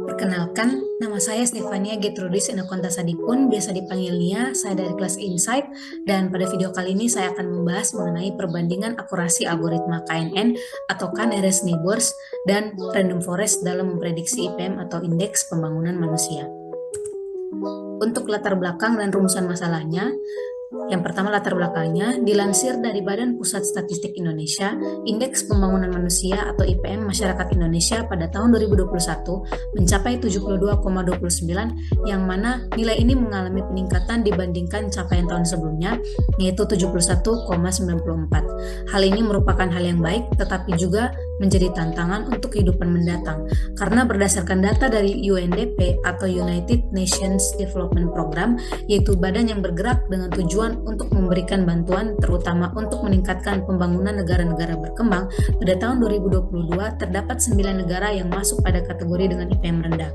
Perkenalkan, nama saya Stefania Getrudis Enokonta Sadipun, biasa dipanggil Nia, saya dari kelas Insight, dan pada video kali ini saya akan membahas mengenai perbandingan akurasi algoritma KNN atau K-nearest neighbors dan random forest dalam memprediksi IPM atau Indeks Pembangunan Manusia. Untuk latar belakang dan rumusan masalahnya, yang pertama latar belakangnya, dilansir dari Badan Pusat Statistik Indonesia, Indeks Pembangunan Manusia atau IPM Masyarakat Indonesia pada tahun 2021 mencapai 72,29, yang mana nilai ini mengalami peningkatan dibandingkan capaian tahun sebelumnya, yaitu 71,94. Hal ini merupakan hal yang baik, tetapi juga menjadi tantangan untuk kehidupan mendatang, karena berdasarkan data dari UNDP atau United Nations Development Program, yaitu badan yang bergerak dengan tujuan untuk memberikan bantuan terutama untuk meningkatkan pembangunan negara-negara berkembang, pada tahun 2022 terdapat 9 negara yang masuk pada kategori dengan IPM rendah.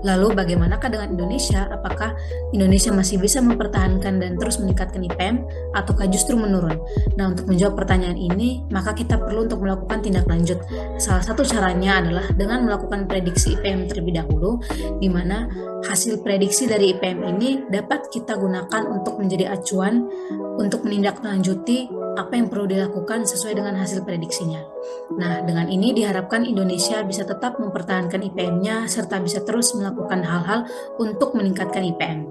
Lalu bagaimanakah dengan Indonesia? Apakah Indonesia masih bisa mempertahankan dan terus meningkatkan IPM ataukah justru menurun? Nah, untuk menjawab pertanyaan ini, maka kita perlu untuk melakukan tindak lanjut. Salah satu caranya adalah dengan melakukan prediksi IPM terlebih dahulu, di mana hasil prediksi dari IPM ini dapat kita gunakan untuk menjadi acuan untuk menindaklanjuti apa yang perlu dilakukan sesuai dengan hasil prediksinya. Nah, dengan ini diharapkan Indonesia bisa tetap mempertahankan IPM-nya serta bisa terus melakukan hal-hal untuk meningkatkan IPM.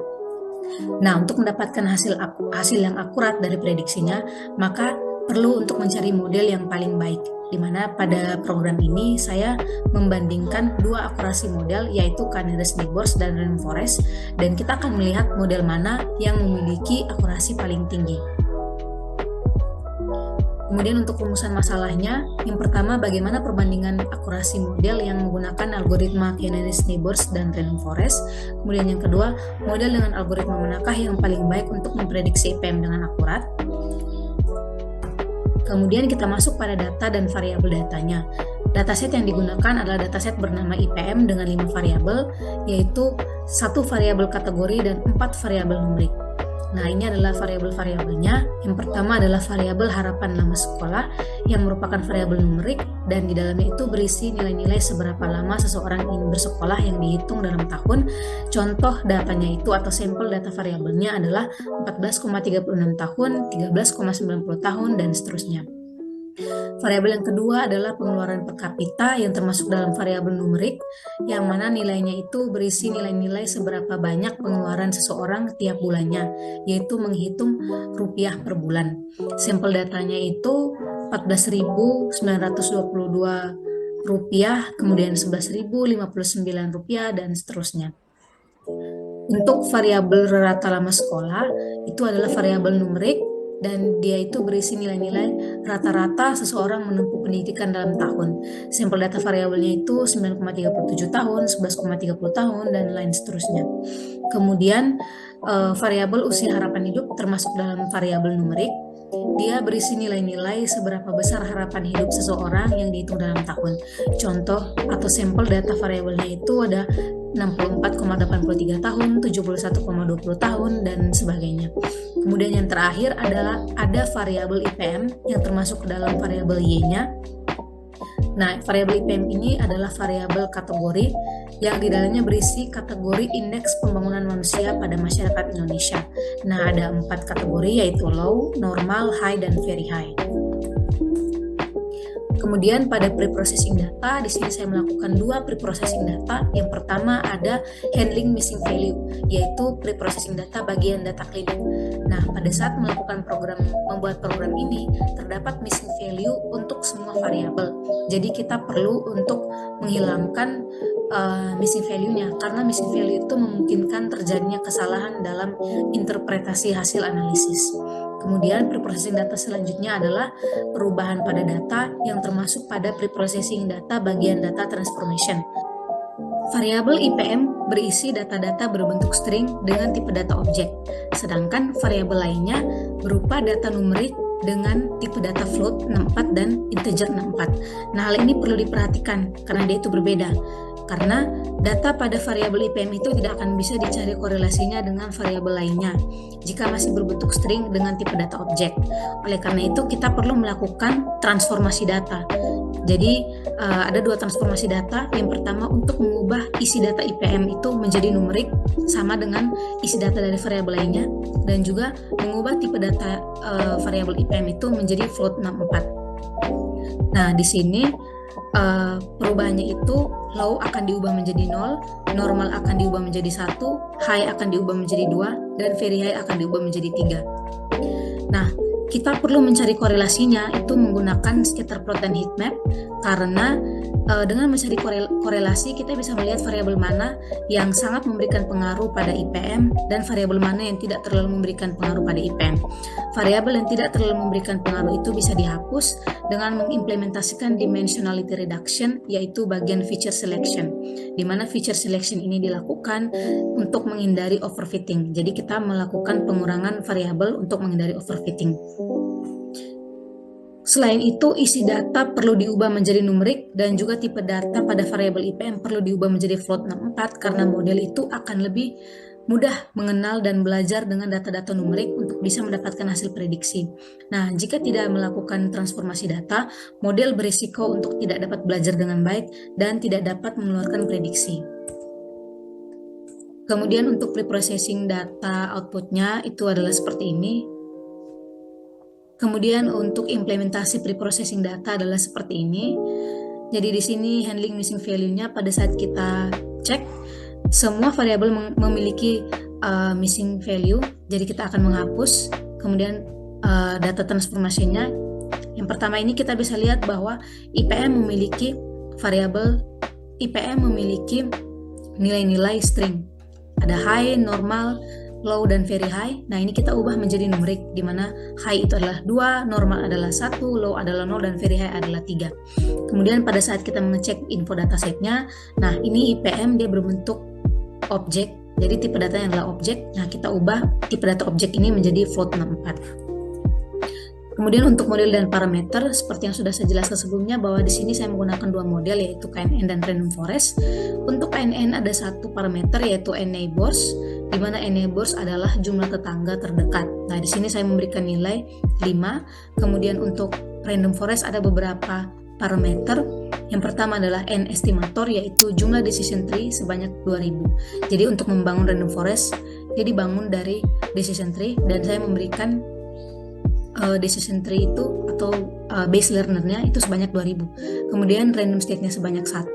Nah, untuk mendapatkan hasil yang akurat dari prediksinya, maka perlu untuk mencari model yang paling baik, di mana pada program ini saya membandingkan dua akurasi model, yaitu K-nearest neighbors dan random forest, dan kita akan melihat model mana yang memiliki akurasi paling tinggi. Kemudian untuk rumusan masalahnya, yang pertama bagaimana perbandingan akurasi model yang menggunakan algoritma K-nearest neighbors dan random forest. Kemudian yang kedua, model dengan algoritma manakah yang paling baik untuk memprediksi IPM dengan akurat. Kemudian kita masuk pada data dan variabel datanya. Dataset yang digunakan adalah dataset bernama IPM dengan 5 variabel, yaitu 1 variabel kategori dan 4 variabel numerik. Nah, ini adalah variabel-variabelnya. Yang pertama adalah variabel harapan lama sekolah yang merupakan variabel numerik, dan di dalamnya itu berisi nilai-nilai seberapa lama seseorang ingin bersekolah yang dihitung dalam tahun. Contoh datanya itu atau sampel data variabelnya adalah 14,36 tahun, 13,90 tahun, dan seterusnya. Variabel yang kedua adalah pengeluaran per kapita yang termasuk dalam variabel numerik, yang mana nilainya itu berisi nilai-nilai seberapa banyak pengeluaran seseorang tiap bulannya, yaitu menghitung rupiah per bulan. Sampel datanya itu 14.922 rupiah, kemudian 11.059 rupiah, dan seterusnya. Untuk variabel rata lama sekolah, itu adalah variabel numerik, dan dia itu berisi nilai-nilai rata-rata seseorang menempuh pendidikan dalam tahun. Sampel data variabelnya itu 9,37 tahun, 11,30 tahun, dan lain seterusnya. Kemudian variabel usia harapan hidup termasuk dalam variabel numerik. Dia berisi nilai-nilai seberapa besar harapan hidup seseorang yang dihitung dalam tahun. Contoh atau sampel data variabelnya itu ada 64,83 tahun, 71,20 tahun, dan sebagainya. Kemudian yang terakhir adalah ada variabel IPM yang termasuk ke dalam variabel Y-nya. Nah, variabel IPM ini adalah variabel kategori yang di dalamnya berisi kategori Indeks Pembangunan Manusia pada masyarakat Indonesia. Nah, ada 4 kategori, yaitu low, normal, high, dan very high. Kemudian pada pre-processing data, di sini saya melakukan 2 pre-processing data. Yang pertama ada handling missing value, yaitu pre-processing data bagian data klinik. Nah, pada saat membuat program ini, terdapat missing value untuk semua variabel. Jadi kita perlu untuk menghilangkan missing value-nya, karena missing value itu memungkinkan terjadinya kesalahan dalam interpretasi hasil analisis. Kemudian preprocessing data selanjutnya adalah perubahan pada data yang termasuk pada preprocessing data bagian data transformation. Variabel IPM berisi data-data berbentuk string dengan tipe data objek, sedangkan variabel lainnya berupa data numerik dengan tipe data float 64 dan integer 64. Nah, hal ini perlu diperhatikan karena dia itu berbeda. Karena data pada variabel IPM itu tidak akan bisa dicari korelasinya dengan variabel lainnya jika masih berbentuk string dengan tipe data objek. Oleh karena itu, kita perlu melakukan transformasi data. Jadi, ada dua transformasi data. Yang pertama untuk mengubah isi data IPM itu menjadi numerik sama dengan isi data dari variabel lainnya, dan juga mengubah tipe data variabel IPM itu menjadi float 64. Nah, di sini perubahannya itu low akan diubah menjadi 0, normal akan diubah menjadi 1, high akan diubah menjadi 2, dan very high akan diubah menjadi 3. Nah, kita perlu mencari korelasinya itu menggunakan scatter plot dan heat map, karena dengan mencari korelasi kita bisa melihat variabel mana yang sangat memberikan pengaruh pada IPM dan variabel mana yang tidak terlalu memberikan pengaruh pada IPM. Variabel yang tidak terlalu memberikan pengaruh itu bisa dihapus dengan mengimplementasikan dimensionality reduction, yaitu bagian feature selection, di mana feature selection ini dilakukan untuk menghindari overfitting. Jadi kita melakukan pengurangan variabel untuk menghindari overfitting. Selain itu, isi data perlu diubah menjadi numerik dan juga tipe data pada variabel IPM perlu diubah menjadi float 64 karena model itu akan lebih mudah mengenal dan belajar dengan data-data numerik untuk bisa mendapatkan hasil prediksi. Nah, jika tidak melakukan transformasi data, model berisiko untuk tidak dapat belajar dengan baik dan tidak dapat mengeluarkan prediksi. Kemudian untuk preprocessing data outputnya itu adalah seperti ini. Kemudian untuk implementasi preprocessing data adalah seperti ini. Jadi di sini handling missing value-nya pada saat kita cek semua variabel memiliki missing value. Jadi kita akan menghapus. Kemudian data transformasinya. Yang pertama ini kita bisa lihat bahwa IPM memiliki variabel IPM memiliki nilai-nilai string. Ada high, normal, low, dan very high. Nah, ini kita ubah menjadi numerik, di mana high itu adalah 2, normal adalah 1, low adalah 0, dan very high adalah 3. Kemudian pada saat kita mengecek info datasetnya, nah ini IPM dia berbentuk objek, jadi tipe datanya adalah objek. Nah, kita ubah tipe data objek ini menjadi float 64. Kemudian untuk model dan parameter, seperti yang sudah saya jelaskan sebelumnya bahwa di sini saya menggunakan dua model, yaitu KNN dan Random Forest. Untuk KNN ada satu parameter yaitu N-neighbors, di mana N-neighbors adalah jumlah tetangga terdekat. Nah, di sini saya memberikan nilai 5. Kemudian untuk Random Forest ada beberapa parameter. Yang pertama adalah N estimator, yaitu jumlah decision tree sebanyak 2000. Jadi untuk membangun Random Forest, dia dibangun dari decision tree, dan saya memberikan decision tree itu atau base learner-nya itu sebanyak 2000. Kemudian random state-nya sebanyak 1,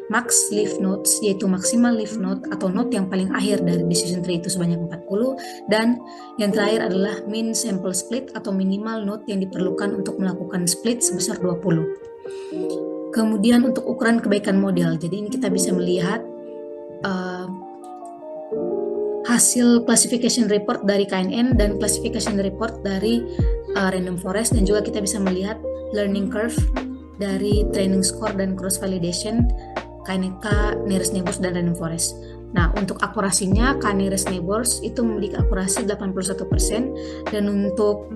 max leaf nodes yaitu maksimal leaf node atau node yang paling akhir dari decision tree itu sebanyak 40, dan yang terakhir adalah min sample split atau minimal node yang diperlukan untuk melakukan split sebesar 20. Kemudian untuk ukuran kebaikan model, jadi ini kita bisa melihat hasil classification report dari KNN dan classification report dari Random Forest, dan juga kita bisa melihat learning curve dari training score dan cross validation KNK, nearest neighbors, dan Random Forest. Nah, untuk akurasinya nearest neighbors itu memiliki akurasi 81%, dan untuk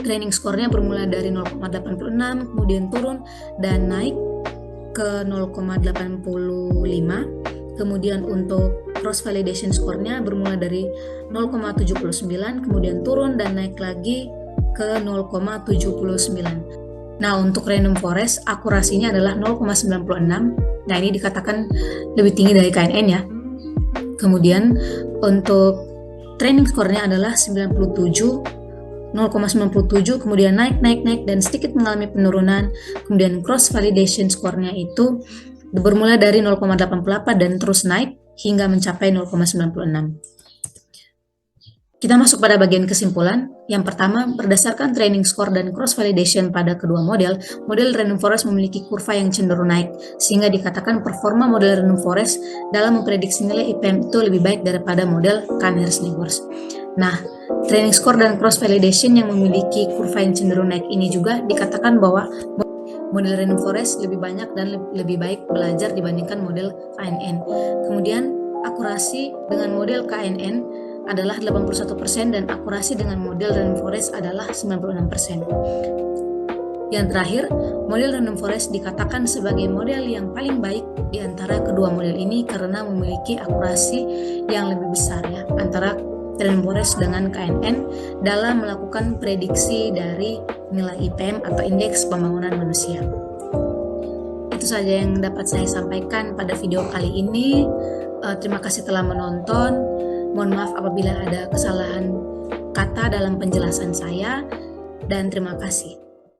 training score-nya bermula dari 0,86, kemudian turun dan naik ke 0,85. Kemudian untuk cross validation score-nya bermula dari 0,79, kemudian turun dan naik lagi ke 0,79. Nah, untuk Random Forest akurasinya adalah 0,96. Nah, ini dikatakan lebih tinggi dari KNN ya. Kemudian untuk training score-nya adalah 0,97, kemudian naik dan sedikit mengalami penurunan. Kemudian cross validation score-nya itu bermula dari 0,88 dan terus naik hingga mencapai 0,96. Kita masuk pada bagian kesimpulan. Yang pertama, berdasarkan training score dan cross validation pada kedua model Random Forest memiliki kurva yang cenderung naik, sehingga dikatakan performa model Random Forest dalam memprediksi nilai IPM itu lebih baik daripada model nearest neighbors. Nah, training score dan cross validation yang memiliki kurva yang cenderung naik ini juga dikatakan bahwa model Random Forest lebih banyak dan lebih baik belajar dibandingkan model KNN. Kemudian akurasi dengan model KNN adalah 81% dan akurasi dengan model Random Forest adalah 96%. Yang terakhir, model Random Forest dikatakan sebagai model yang paling baik di antara kedua model ini karena memiliki akurasi yang lebih besar ya antara Random Forest dengan KNN dalam melakukan prediksi dari nilai IPM atau Indeks Pembangunan Manusia. Itu saja yang dapat saya sampaikan pada video kali ini. Terima kasih telah menonton. Mohon maaf apabila ada kesalahan kata dalam penjelasan saya, dan terima kasih.